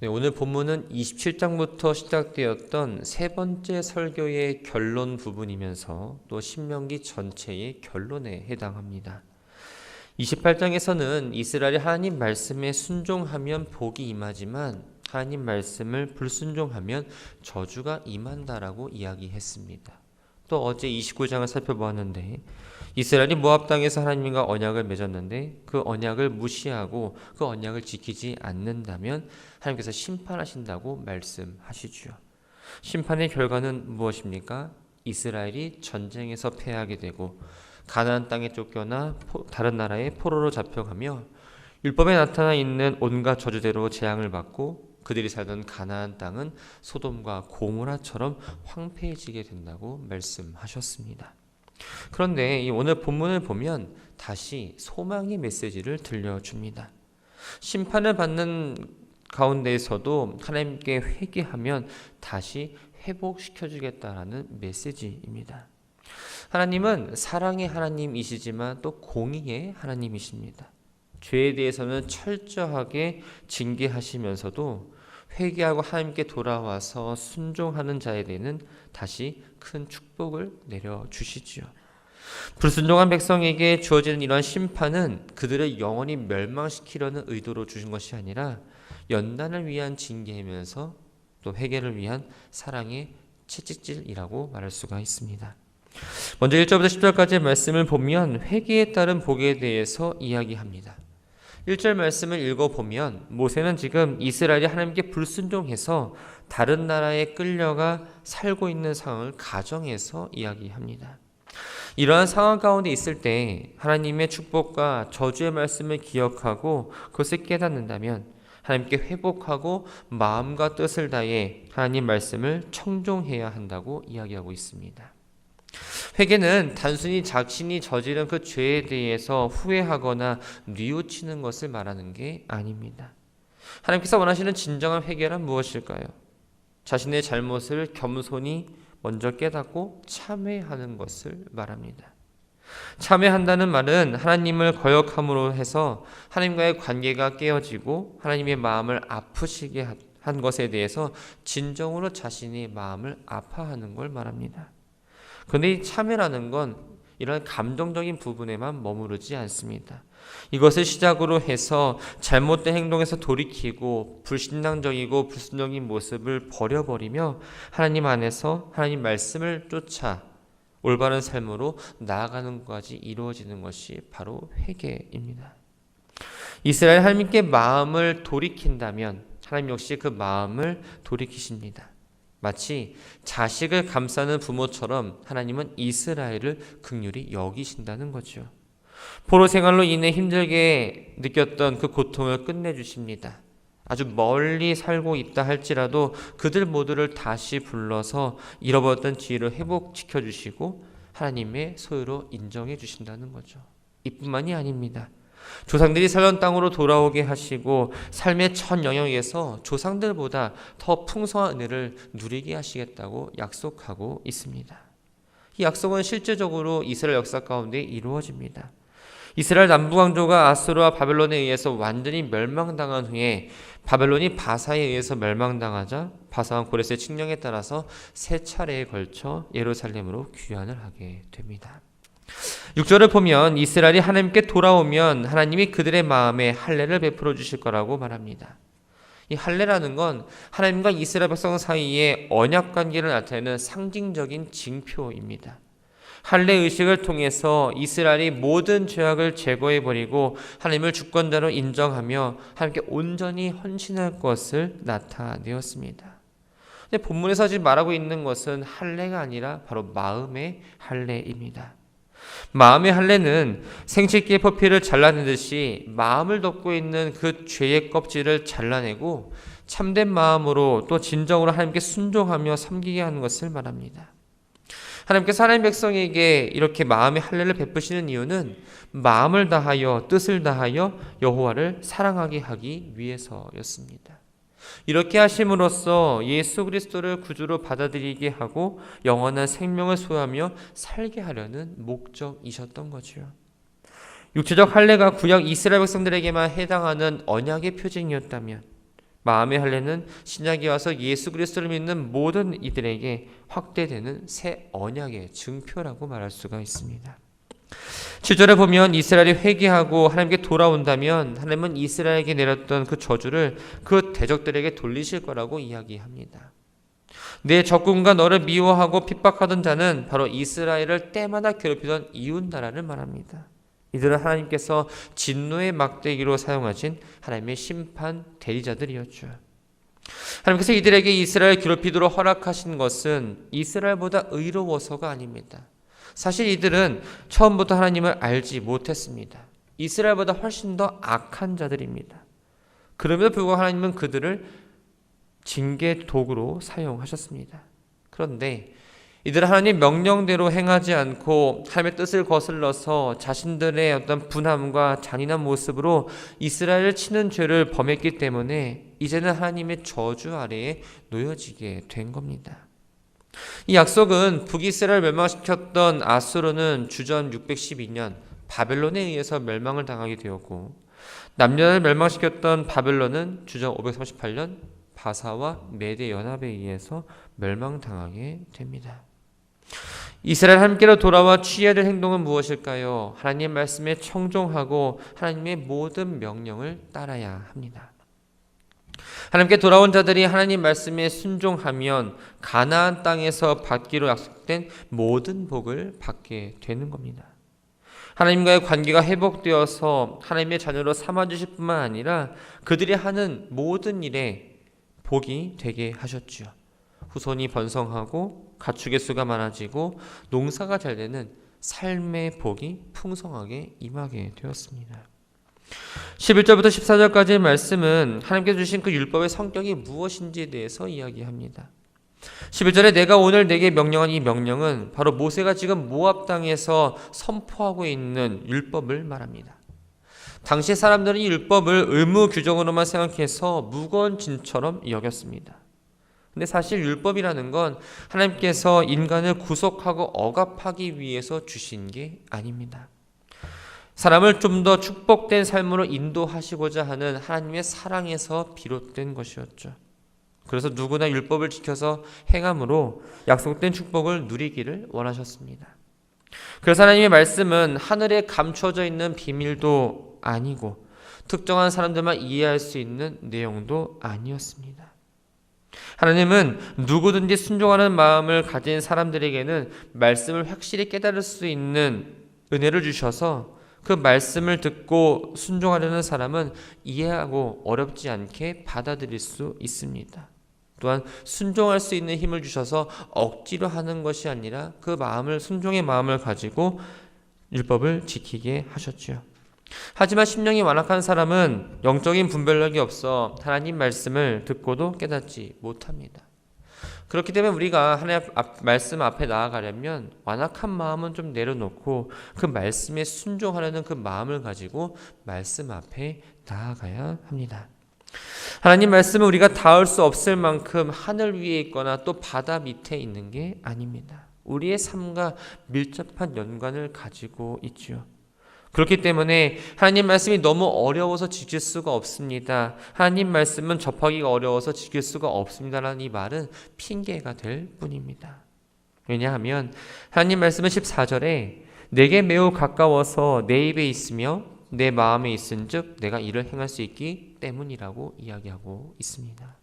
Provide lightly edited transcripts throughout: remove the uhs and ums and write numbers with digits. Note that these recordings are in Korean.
네, 오늘 본문은 27장부터 시작되었던 세 번째 설교의 결론 부분이면서 또 신명기 전체의 결론에 해당합니다. 28장에서는 이스라엘이 하나님 말씀에 순종하면 복이 임하지만 하나님 말씀을 불순종하면 저주가 임한다라고 이야기했습니다. 또 어제 29장을 살펴보았는데 이스라엘이 모압 땅에서 하나님과 언약을 맺었는데 그 언약을 무시하고 그 언약을 지키지 않는다면 하나님께서 심판하신다고 말씀하시죠. 심판의 결과는 무엇입니까? 이스라엘이 전쟁에서 패하게 되고 가나안 땅에 쫓겨나 다른 나라의 포로로 잡혀가며 율법에 나타나 있는 온갖 저주대로 재앙을 받고 그들이 살던 가나안 땅은 소돔과 고모라처럼 황폐해지게 된다고 말씀하셨습니다. 그런데 오늘 본문을 보면 다시 소망의 메시지를 들려줍니다. 심판을 받는 가운데에서도 하나님께 회개하면 다시 회복시켜주겠다라는 메시지입니다. 하나님은 사랑의 하나님이시지만 또 공의의 하나님이십니다. 죄에 대해서는 철저하게 징계하시면서도 회개하고 하나님께 돌아와서 순종하는 자에 대해서는 다시 큰 축복을 내려주시지요. 불순종한 백성에게 주어지는 이러한 심판은 그들을 영원히 멸망시키려는 의도로 주신 것이 아니라 연단을 위한 징계이면서 또 회개를 위한 사랑의 채찍질이라고 말할 수가 있습니다. 먼저 1절부터 10절까지의 말씀을 보면 회개에 따른 복에 대해서 이야기합니다. 1절 말씀을 읽어보면 모세는 지금 이스라엘이 하나님께 불순종해서 다른 나라에 끌려가 살고 있는 상황을 가정해서 이야기합니다. 이러한 상황 가운데 있을 때 하나님의 축복과 저주의 말씀을 기억하고 그것을 깨닫는다면 하나님께 회복하고 마음과 뜻을 다해 하나님 말씀을 청종해야 한다고 이야기하고 있습니다. 회개는 단순히 자신이 저지른 그 죄에 대해서 후회하거나 뉘우치는 것을 말하는 게 아닙니다. 하나님께서 원하시는 진정한 회개란 무엇일까요? 자신의 잘못을 겸손히 먼저 깨닫고 참회하는 것을 말합니다. 참회한다는 말은 하나님을 거역함으로 해서 하나님과의 관계가 깨어지고 하나님의 마음을 아프시게 한 것에 대해서 진정으로 자신의 마음을 아파하는 걸 말합니다. 그런데 이 참회라는 건 이런 감정적인 부분에만 머무르지 않습니다. 이것을 시작으로 해서 잘못된 행동에서 돌이키고 불신앙적이고 불순종인 모습을 버려버리며 하나님 안에서 하나님 말씀을 쫓아 올바른 삶으로 나아가는 것까지 이루어지는 것이 바로 회개입니다. 이스라엘 하나님께 마음을 돌이킨다면 하나님 역시 그 마음을 돌이키십니다. 마치 자식을 감싸는 부모처럼 하나님은 이스라엘을 긍휼히 여기신다는 거죠. 포로 생활로 인해 힘들게 느꼈던 그 고통을 끝내주십니다. 아주 멀리 살고 있다 할지라도 그들 모두를 다시 불러서 잃어버렸던 지혜를 회복시켜 주시고 하나님의 소유로 인정해 주신다는 거죠. 이뿐만이 아닙니다. 조상들이 살던 땅으로 돌아오게 하시고 삶의 첫 영역에서 조상들보다 더 풍성한 은혜를 누리게 하시겠다고 약속하고 있습니다. 이 약속은 실제적으로 이스라엘 역사 가운데 이루어집니다. 이스라엘 남부왕조가 아수르와 바벨론에 의해서 완전히 멸망당한 후에 바벨론이 바사에 의해서 멸망당하자 바사왕 고레스의 칙령에 따라서 세 차례에 걸쳐 예루살렘으로 귀환을 하게 됩니다. 6절을 보면 이스라엘이 하나님께 돌아오면 하나님이 그들의 마음에 할례를 베풀어 주실 거라고 말합니다. 이 할례라는 건 하나님과 이스라엘 백성 사이에 언약 관계를 나타내는 상징적인 징표입니다. 할례 의식을 통해서 이스라엘이 모든 죄악을 제거해버리고 하나님을 주권자로 인정하며 하나님께 온전히 헌신할 것을 나타내었습니다. 근데 본문에서 지금 말하고 있는 것은 할례가 아니라 바로 마음의 할례입니다. 마음의 할례는 생식기의 표피를 잘라내듯이 마음을 덮고 있는 그 죄의 껍질을 잘라내고 참된 마음으로 또 진정으로 하나님께 순종하며 섬기게 하는 것을 말합니다. 하나님께서 하나님 백성에게 이렇게 마음의 할례를 베푸시는 이유는 마음을 다하여 뜻을 다하여 여호와를 사랑하게 하기 위해서였습니다. 이렇게 하심으로써 예수 그리스도를 구주로 받아들이게 하고 영원한 생명을 소유하며 살게 하려는 목적이셨던 거죠. 육체적 할례가 구약 이스라엘 백성들에게만 해당하는 언약의 표징이었다면 마음의 할례는 신약에 와서 예수 그리스도를 믿는 모든 이들에게 확대되는 새 언약의 증표라고 말할 수가 있습니다. 7절에 보면 이스라엘이 회개하고 하나님께 돌아온다면 하나님은 이스라엘에게 내렸던 그 저주를 그 대적들에게 돌리실 거라고 이야기합니다. 내 적군과 너를 미워하고 핍박하던 자는 바로 이스라엘을 때마다 괴롭히던 이웃 나라를 말합니다. 이들은 하나님께서 진노의 막대기로 사용하신 하나님의 심판 대리자들이었죠. 하나님께서 이들에게 이스라엘 괴롭히도록 허락하신 것은 이스라엘보다 의로워서가 아닙니다. 사실 이들은 처음부터 하나님을 알지 못했습니다. 이스라엘보다 훨씬 더 악한 자들입니다. 그럼에도 불구하고 하나님은 그들을 징계 도구로 사용하셨습니다. 그런데 이들은 하나님 명령대로 행하지 않고 하나님의 뜻을 거슬러서 자신들의 어떤 분함과 잔인한 모습으로 이스라엘을 치는 죄를 범했기 때문에 이제는 하나님의 저주 아래에 놓여지게 된 겁니다. 이 약속은 북이스라엘 멸망시켰던 아수르는 주전 612년 바벨론에 의해서 멸망을 당하게 되었고, 남녀를 멸망시켰던 바벨론은 주전 538년 바사와 메대 연합에 의해서 멸망당하게 됩니다. 이스라엘 함께로 돌아와 취해야 될 행동은 무엇일까요? 하나님 말씀에 청종하고 하나님의 모든 명령을 따라야 합니다. 하나님께 돌아온 자들이 하나님 말씀에 순종하면 가나안 땅에서 받기로 약속된 모든 복을 받게 되는 겁니다. 하나님과의 관계가 회복되어서 하나님의 자녀로 삼아주실 뿐만 아니라 그들이 하는 모든 일에 복이 되게 하셨죠. 후손이 번성하고 가축의 수가 많아지고 농사가 잘 되는 삶의 복이 풍성하게 임하게 되었습니다. 11절부터 14절까지의 말씀은 하나님께서 주신 그 율법의 성격이 무엇인지에 대해서 이야기합니다. 11절에 내가 오늘 내게 명령한 이 명령은 바로 모세가 지금 모압 땅에서 선포하고 있는 율법을 말합니다. 당시 사람들은 이 율법을 의무 규정으로만 생각해서 무거운 짐처럼 여겼습니다. 근데 사실 율법이라는 건 하나님께서 인간을 구속하고 억압하기 위해서 주신 게 아닙니다. 사람을 좀 더 축복된 삶으로 인도하시고자 하는 하나님의 사랑에서 비롯된 것이었죠. 그래서 누구나 율법을 지켜서 행함으로 약속된 축복을 누리기를 원하셨습니다. 그래서 하나님의 말씀은 하늘에 감춰져 있는 비밀도 아니고 특정한 사람들만 이해할 수 있는 내용도 아니었습니다. 하나님은 누구든지 순종하는 마음을 가진 사람들에게는 말씀을 확실히 깨달을 수 있는 은혜를 주셔서 그 말씀을 듣고 순종하려는 사람은 이해하고 어렵지 않게 받아들일 수 있습니다. 또한 순종할 수 있는 힘을 주셔서 억지로 하는 것이 아니라 그 마음을, 순종의 마음을 가지고 율법을 지키게 하셨죠. 하지만 심령이 완악한 사람은 영적인 분별력이 없어 하나님 말씀을 듣고도 깨닫지 못합니다. 그렇기 때문에 우리가 하나님 말씀 앞에 나아가려면 완악한 마음은 좀 내려놓고 그 말씀에 순종하려는 그 마음을 가지고 말씀 앞에 나아가야 합니다. 하나님 말씀은 우리가 닿을 수 없을 만큼 하늘 위에 있거나 또 바다 밑에 있는 게 아닙니다. 우리의 삶과 밀접한 연관을 가지고 있죠. 그렇기 때문에 하나님 말씀이 너무 어려워서 지킬 수가 없습니다. 하나님 말씀은 접하기가 어려워서 지킬 수가 없습니다라는 이 말은 핑계가 될 뿐입니다. 왜냐하면 하나님 말씀은 14절에 내게 매우 가까워서 내 입에 있으며 내 마음에 있은즉 내가 이를 행할 수 있기 때문이라고 이야기하고 있습니다.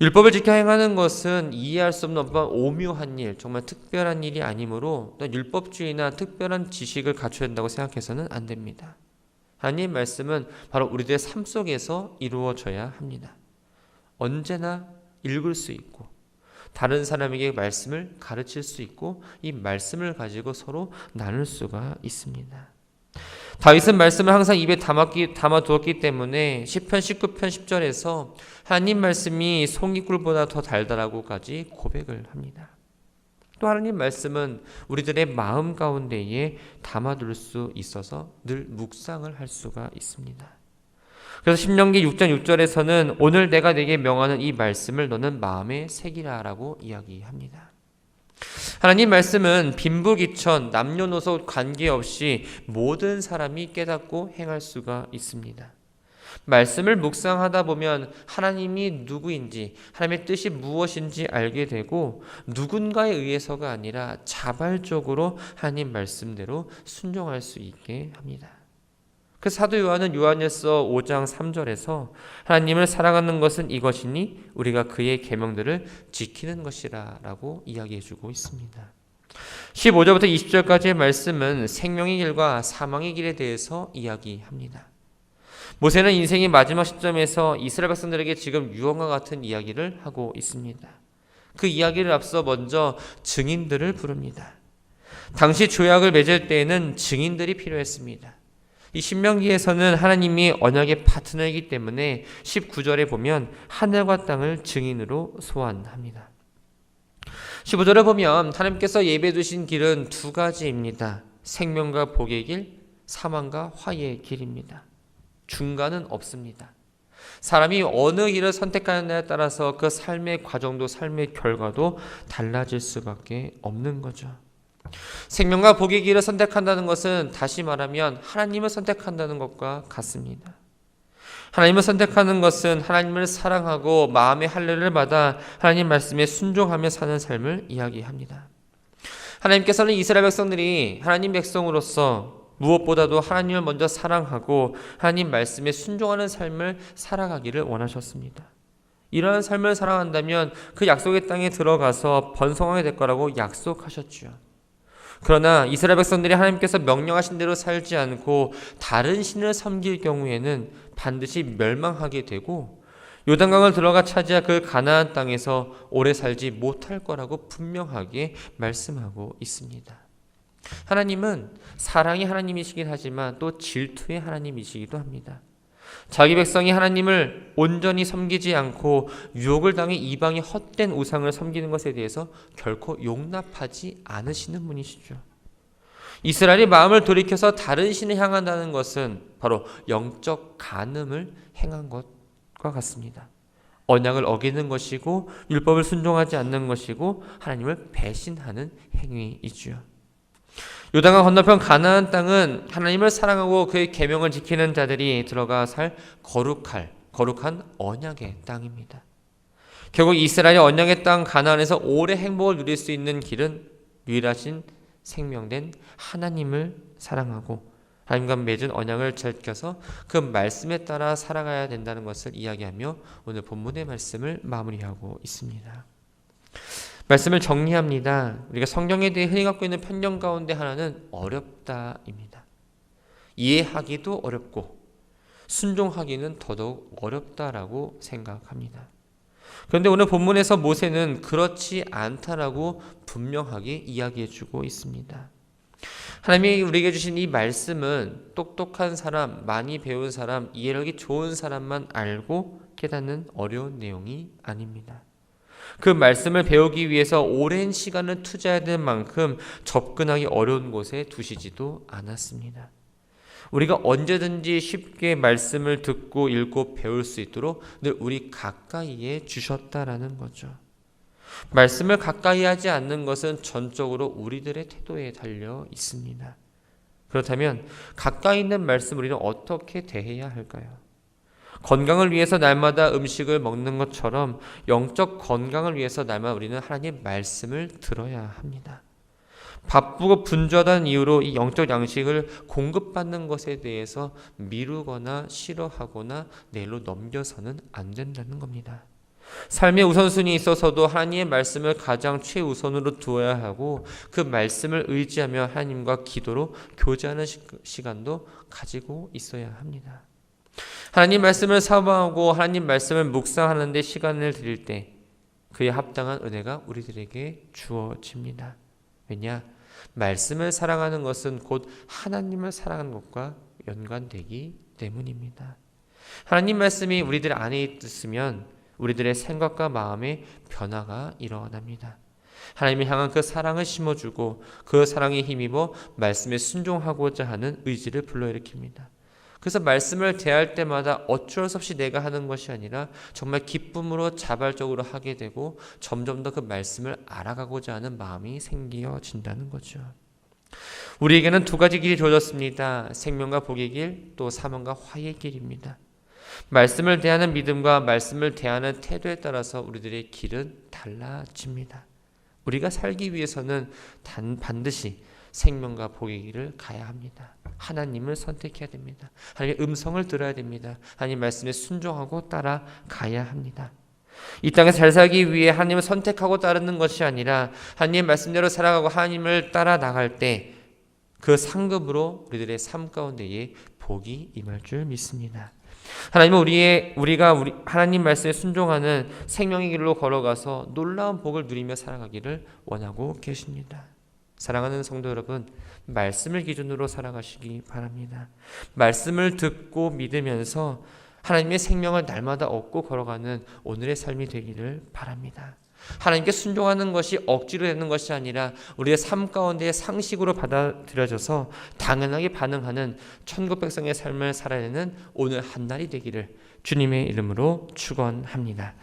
율법을 지켜 행하는 것은 이해할 수 없는 어떤 오묘한 일, 정말 특별한 일이 아니므로 율법주의나 특별한 지식을 갖춰야 된다고 생각해서는 안 됩니다. 하나님 말씀은 바로 우리들의 삶 속에서 이루어져야 합니다. 언제나 읽을 수 있고 다른 사람에게 말씀을 가르칠 수 있고 이 말씀을 가지고 서로 나눌 수가 있습니다. 다윗은 말씀을 항상 입에 담아두었기 때문에 시편 19편 10절에서 하나님 말씀이 송이꿀보다 더 달달하고까지 고백을 합니다. 또 하나님 말씀은 우리들의 마음 가운데에 담아둘 수 있어서 늘 묵상을 할 수가 있습니다. 그래서 신명기 6장 6절에서는 오늘 내가 내게 명하는 이 말씀을 너는 마음에 새기라 라고 이야기합니다. 하나님 말씀은 빈부귀천, 남녀노소 관계없이 모든 사람이 깨닫고 행할 수가 있습니다. 말씀을 묵상하다 보면 하나님이 누구인지, 하나님의 뜻이 무엇인지 알게 되고 누군가에 의해서가 아니라 자발적으로 하나님 말씀대로 순종할 수 있게 합니다. 그 사도 요한은 요한일서 5장 3절에서 하나님을 사랑하는 것은 이것이니 우리가 그의 계명들을 지키는 것이라 라고 이야기해주고 있습니다. 15절부터 20절까지의 말씀은 생명의 길과 사망의 길에 대해서 이야기합니다. 모세는 인생의 마지막 시점에서 이스라엘 백성들에게 지금 유언과 같은 이야기를 하고 있습니다. 그 이야기를 앞서 먼저 증인들을 부릅니다. 당시 조약을 맺을 때에는 증인들이 필요했습니다. 이 신명기에서는 하나님이 언약의 파트너이기 때문에 19절에 보면 하늘과 땅을 증인으로 소환합니다. 15절에 보면 하나님께서 예배해 두신 길은 두 가지입니다. 생명과 복의 길, 사망과 화해의 길입니다. 중간은 없습니다. 사람이 어느 길을 선택하느냐에 따라서 그 삶의 과정도 삶의 결과도 달라질 수밖에 없는 거죠. 생명과 복의 길을 선택한다는 것은 다시 말하면 하나님을 선택한다는 것과 같습니다. 하나님을 선택하는 것은 하나님을 사랑하고 마음의 할례를 받아 하나님 말씀에 순종하며 사는 삶을 이야기합니다. 하나님께서는 이스라엘 백성들이 하나님 백성으로서 무엇보다도 하나님을 먼저 사랑하고 하나님 말씀에 순종하는 삶을 살아가기를 원하셨습니다. 이러한 삶을 살아간다면 그 약속의 땅에 들어가서 번성하게 될 거라고 약속하셨죠. 그러나 이스라엘 백성들이 하나님께서 명령하신 대로 살지 않고 다른 신을 섬길 경우에는 반드시 멸망하게 되고 요단강을 들어가 차지할 그 가나안 땅에서 오래 살지 못할 거라고 분명하게 말씀하고 있습니다. 하나님은 사랑의 하나님이시긴 하지만 또 질투의 하나님이시기도 합니다. 자기 백성이 하나님을 온전히 섬기지 않고 유혹을 당해 이방의 헛된 우상을 섬기는 것에 대해서 결코 용납하지 않으시는 분이시죠. 이스라엘이 마음을 돌이켜서 다른 신을 향한다는 것은 바로 영적 간음을 행한 것과 같습니다. 언약을 어기는 것이고 율법을 순종하지 않는 것이고 하나님을 배신하는 행위이지요. 요단강 건너편 가나안 땅은 하나님을 사랑하고 그의 계명을 지키는 자들이 들어가 살 거룩한 언약의 땅입니다. 결국 이스라엘의 언약의 땅 가나안에서 오래 행복을 누릴 수 있는 길은 유일하신 생명된 하나님을 사랑하고 하나님과 맺은 언약을 지켜서 그 말씀에 따라 살아가야 된다는 것을 이야기하며 오늘 본문의 말씀을 마무리하고 있습니다. 말씀을 정리합니다. 우리가 성경에 대해 흔히 갖고 있는 편견 가운데 하나는 어렵다입니다. 이해하기도 어렵고 순종하기는 더더욱 어렵다라고 생각합니다. 그런데 오늘 본문에서 모세는 그렇지 않다라고 분명하게 이야기해주고 있습니다. 하나님이 우리에게 주신 이 말씀은 똑똑한 사람, 많이 배운 사람, 이해력이 좋은 사람만 알고 깨닫는 어려운 내용이 아닙니다. 그 말씀을 배우기 위해서 오랜 시간을 투자해야 될 만큼 접근하기 어려운 곳에 두시지도 않았습니다. 우리가 언제든지 쉽게 말씀을 듣고 읽고 배울 수 있도록 늘 우리 가까이에 주셨다라는 거죠. 말씀을 가까이 하지 않는 것은 전적으로 우리들의 태도에 달려 있습니다. 그렇다면 가까이 있는 말씀 우리는 어떻게 대해야 할까요? 건강을 위해서 날마다 음식을 먹는 것처럼 영적 건강을 위해서 날마다 우리는 하나님의 말씀을 들어야 합니다. 바쁘고 분주하다는 이유로 이 영적 양식을 공급받는 것에 대해서 미루거나 싫어하거나 내일로 넘겨서는 안 된다는 겁니다. 삶의 우선순위에 있어서도 하나님의 말씀을 가장 최우선으로 두어야 하고 그 말씀을 의지하며 하나님과 기도로 교제하는 시간도 가지고 있어야 합니다. 하나님 말씀을 사모하고 하나님 말씀을 묵상하는 데 시간을 드릴 때 그에 합당한 은혜가 우리들에게 주어집니다. 왜냐? 말씀을 사랑하는 것은 곧 하나님을 사랑하는 것과 연관되기 때문입니다. 하나님 말씀이 우리들 안에 있으면 우리들의 생각과 마음의 변화가 일어납니다. 하나님을 향한 그 사랑을 심어주고 그 사랑에 힘입어 말씀에 순종하고자 하는 의지를 불러일으킵니다. 그래서 말씀을 대할 때마다 어쩔 수 없이 내가 하는 것이 아니라 정말 기쁨으로 자발적으로 하게 되고 점점 더 그 말씀을 알아가고자 하는 마음이 생겨진다는 거죠. 우리에게는 두 가지 길이 주어졌습니다. 생명과 복의 길, 또 사망과 화해의 길입니다. 말씀을 대하는 믿음과 말씀을 대하는 태도에 따라서 우리들의 길은 달라집니다. 우리가 살기 위해서는 반드시 생명과 복의 길을 가야 합니다. 하나님을 선택해야 됩니다. 하나님의 음성을 들어야 됩니다. 하나님 말씀에 순종하고 따라가야 합니다. 이 땅에서 잘 살기 위해 하나님을 선택하고 따르는 것이 아니라 하나님의 말씀대로 살아가고 하나님을 따라 나갈 때 그 상급으로 우리들의 삶 가운데에 복이 임할 줄 믿습니다. 하나님은 우리가 하나님 말씀에 순종하는 생명의 길로 걸어가서 놀라운 복을 누리며 살아가기를 원하고 계십니다. 사랑하는 성도 여러분, 말씀을 기준으로 살아가시기 바랍니다. 말씀을 듣고 믿으면서 하나님의 생명을 날마다 얻고 걸어가는 오늘의 삶이 되기를 바랍니다. 하나님께 순종하는 것이 억지로 되는 것이 아니라 우리의 삶 가운데 상식으로 받아들여져서 당연하게 반응하는 천국 백성의 삶을 살아내는 오늘 한날이 되기를 주님의 이름으로 축원합니다.